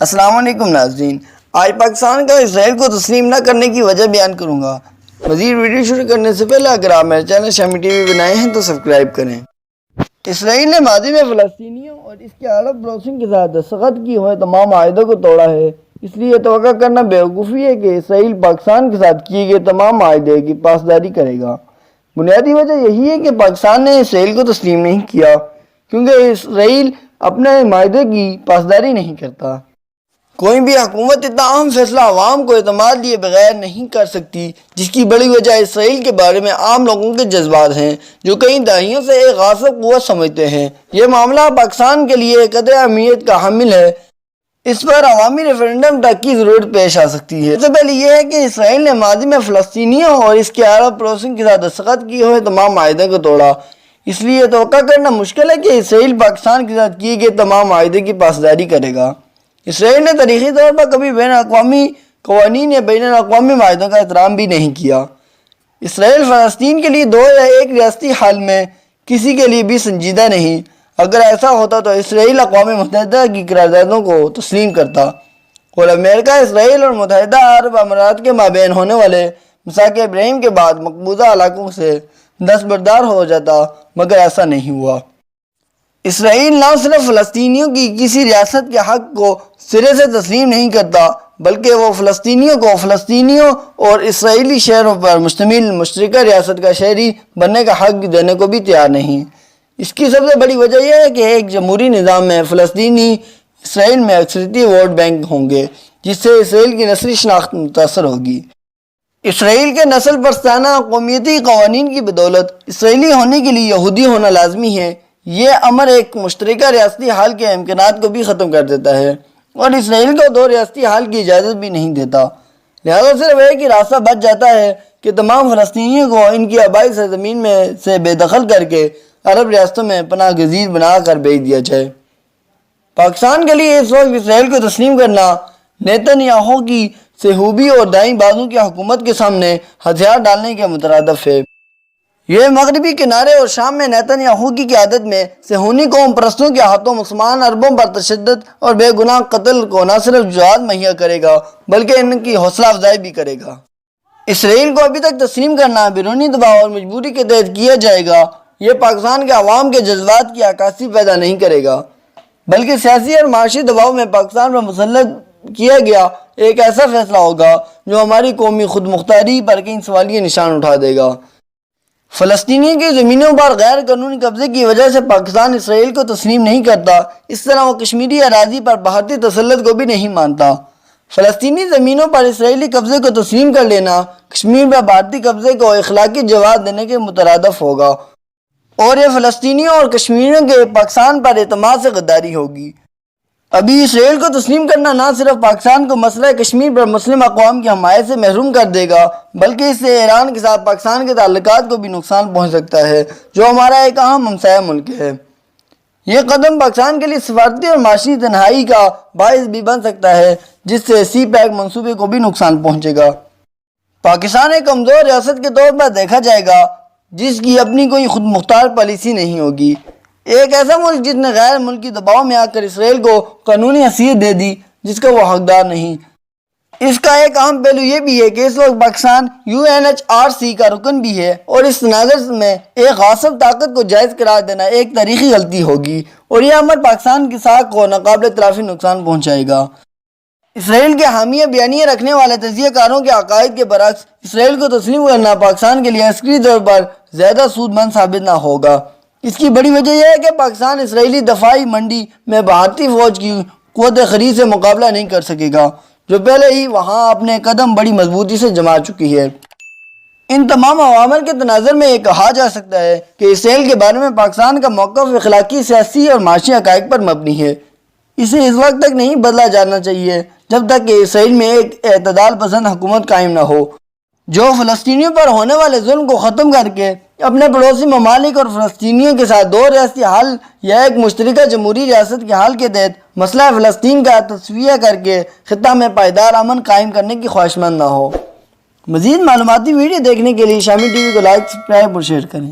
السلام علیکم ناظرین، آج پاکستان کا اسرائیل کو تسلیم نہ کرنے کی وجہ بیان کروں گا۔ مزید ویڈیو شروع کرنے سے پہلے اگر آپ میرے چینل شامی ٹی وی بنائے ہیں تو سبسکرائب کریں۔ اسرائیل نے ماضی میں فلسطینیوں اور اس کے عرب پڑوسیوں کے ساتھ دستخط کیے ہوئے تمام معاہدوں کو توڑا ہے، اس لیے یہ توقع کرنا بیوقوفی ہے کہ اسرائیل پاکستان کے ساتھ کیے گئے تمام معاہدے کی پاسداری کرے گا۔ بنیادی وجہ یہی ہے کہ پاکستان نے اسرائیل کو تسلیم نہیں کیا کیونکہ اسرائیل اپنے معاہدے کی پاسداری نہیں کرتا۔ کوئی بھی حکومت اتنا اہم فیصلہ عوام کو اعتماد لیے بغیر نہیں کر سکتی، جس کی بڑی وجہ اسرائیل کے بارے میں عام لوگوں کے جذبات ہیں جو کئی دہائیوں سے ایک غاصب قوت سمجھتے ہیں۔ یہ معاملہ پاکستان کے لیے قدر اہمیت کا حامل ہے، اس پر عوامی ریفرنڈم تک کی ضرورت پیش آ سکتی ہے۔ سب سے پہلے یہ ہے کہ اسرائیل نے ماضی میں فلسطینیوں اور اس کے عرب پڑوسیوں کے ساتھ دستخط کیے ہوئے تمام معاہدوں کو توڑا، اس لیے یہ توقع کرنا مشکل ہے کہ اسرائیل پاکستان کے ساتھ کیے گئے تمام معاہدے کی پاسداری کرے گا۔ اسرائیل نے تاریخی طور پر کبھی بین الاقوامی قوانین یا بین الاقوامی معاہدوں کا احترام بھی نہیں کیا۔ اسرائیل فلسطین کے لیے دو یا ایک ریاستی حل میں کسی کے لیے بھی سنجیدہ نہیں۔ اگر ایسا ہوتا تو اسرائیل اقوام متحدہ کی قراردادوں کو تسلیم کرتا اور امریکہ، اسرائیل اور متحدہ عرب امارات کے مابین ہونے والے میثاق ابراہیم کے بعد مقبوضہ علاقوں سے دستبردار ہو جاتا، مگر ایسا نہیں ہوا۔ اسرائیل نہ صرف فلسطینیوں کی کسی ریاست کے حق کو سرے سے تسلیم نہیں کرتا بلکہ وہ فلسطینیوں کو فلسطینیوں اور اسرائیلی شہروں پر مشتمل مشترکہ ریاست کا شہری بننے کا حق دینے کو بھی تیار نہیں۔ اس کی سب سے بڑی وجہ یہ ہے کہ ایک جمہوری نظام میں فلسطینی اسرائیل میں اکثریتی ووٹ بینک ہوں گے، جس سے اسرائیل کی نسلی شناخت متاثر ہوگی۔ اسرائیل کے نسل پرستانہ قومیتی قوانین کی بدولت اسرائیلی ہونے کے لیے یہودی ہونا لازمی ہے۔ یہ امر ایک مشترکہ ریاستی حل کے امکانات کو بھی ختم کر دیتا ہے اور اسرائیل کو دو ریاستی حل کی اجازت بھی نہیں دیتا۔ لہذا صرف ایک ہی راستہ بچ جاتا ہے کہ تمام فلسطینیوں کو ان کی آبائی سرزمین میں سے بے دخل کر کے عرب ریاستوں میں پناہ گزین بنا کر بھیج دیا جائے۔ پاکستان کے لیے اس وقت اسرائیل کو تسلیم کرنا نیتن یاہو کی صہیونی اور دائیں بازو کی حکومت کے سامنے ہتھیار ڈالنے کے مترادف ہے۔ یہ مغربی کنارے اور شام میں نیتن یاہو کی قیادت میں صہیونی قوم پرستوں کے ہاتھوں مسلمان عربوں پر تشدد اور بے گناہ قتل کو نہ صرف جواز مہیا کرے گا بلکہ ان کی حوصلہ افزائی بھی کرے گا۔ اسرائیل کو ابھی تک تسلیم کرنا بیرونی دباؤ اور مجبوری کے تحت کیا جائے گا۔ یہ پاکستان کے عوام کے جذبات کی عکاسی پیدا نہیں کرے گا بلکہ سیاسی اور معاشی دباؤ میں پاکستان پر مسلط کیا گیا ایک ایسا فیصلہ ہوگا جو ہماری قومی خود مختاری پر کئی سوالیہ نشان اٹھا دے گا۔ فلسطینیوں کی زمینوں پر غیر قانونی قبضے کی وجہ سے پاکستان اسرائیل کو تسلیم نہیں کرتا، اس طرح وہ کشمیری اراضی پر بھارتی تسلط کو بھی نہیں مانتا۔ فلسطینی زمینوں پر اسرائیلی قبضے کو تسلیم کر لینا کشمیر پر بھارتی قبضے کو اخلاقی جواب دینے کے مترادف ہوگا اور یہ فلسطینیوں اور کشمیریوں کے پاکستان پر اعتماد سے غداری ہوگی۔ ابھی اسرائیل کو تسلیم کرنا نہ صرف پاکستان کو مسئلہ کشمیر پر مسلم اقوام کی حمایت سے محروم کر دے گا بلکہ اس سے ایران کے ساتھ پاکستان کے تعلقات کو بھی نقصان پہنچ سکتا ہے جو ہمارا ایک اہم ہمسایہ ملک ہے۔ یہ قدم پاکستان کے لیے سفارتی اور معاشی تنہائی کا باعث بھی بن سکتا ہے جس سے سی پیک منصوبے کو بھی نقصان پہنچے گا۔ پاکستان ایک کمزور ریاست کے طور پر دیکھا جائے گا جس کی اپنی کوئی خود مختار پالیسی نہیں ہوگی۔ ایک ایسا ملک جس نے غیر ملکی دباؤ میں آ کر اسرائیل کو قانونی حیثیت دے دی جس کا وہ حقدار نہیں۔ اس کا ایک اہم پہلو یہ بھی ہے کہ اس وقت پاکستان UNHRC کا رکن بھی ہے اور اس تناظر میں ایک غاصب طاقت کو جائز قرار دینا ایک تاریخی غلطی ہوگی اور یہ عمل پاکستان کی ساکھ کو ناقابل تلافی نقصان پہنچائے گا۔ اسرائیل کے حامیہ بیانیے رکھنے والے تجزیہ کاروں کے عقائد کے برعکس اسرائیل کو تسلیم کرنا پاکستان کے لیے عسکری طور پر زیادہ سود مند ثابت نہ ہوگا۔ اس کی بڑی وجہ یہ ہے کہ پاکستان اسرائیلی دفاعی منڈی میں بھارتی فوج کی قوت خرید سے مقابلہ نہیں کر سکے گا جو پہلے ہی وہاں اپنے قدم بڑی مضبوطی سے جما چکی ہے۔ ان تمام عوامل کے تناظر میں یہ کہا جا سکتا ہے کہ اسرائیل کے بارے میں پاکستان کا موقف اخلاقی، سیاسی اور معاشی حقائق پر مبنی ہے۔ اسے اس وقت تک نہیں بدلا جانا چاہیے جب تک کہ اسرائیل میں ایک اعتدال پسند حکومت قائم نہ ہو جو فلسطینیوں پر ہونے والے ظلم کو ختم کر کے اپنے پڑوسی ممالک اور فلسطینیوں کے ساتھ دو ریاستی حل یا ایک مشترکہ جمہوری ریاست کے حل کے تحت مسئلہ فلسطین کا تصفیہ کر کے خطہ میں پائیدار امن قائم کرنے کی خواہشمند نہ ہو۔ مزید معلوماتی ویڈیو دیکھنے کے لیے شامی ٹی وی کو لائک، سبسکرائب اور شیئر کریں۔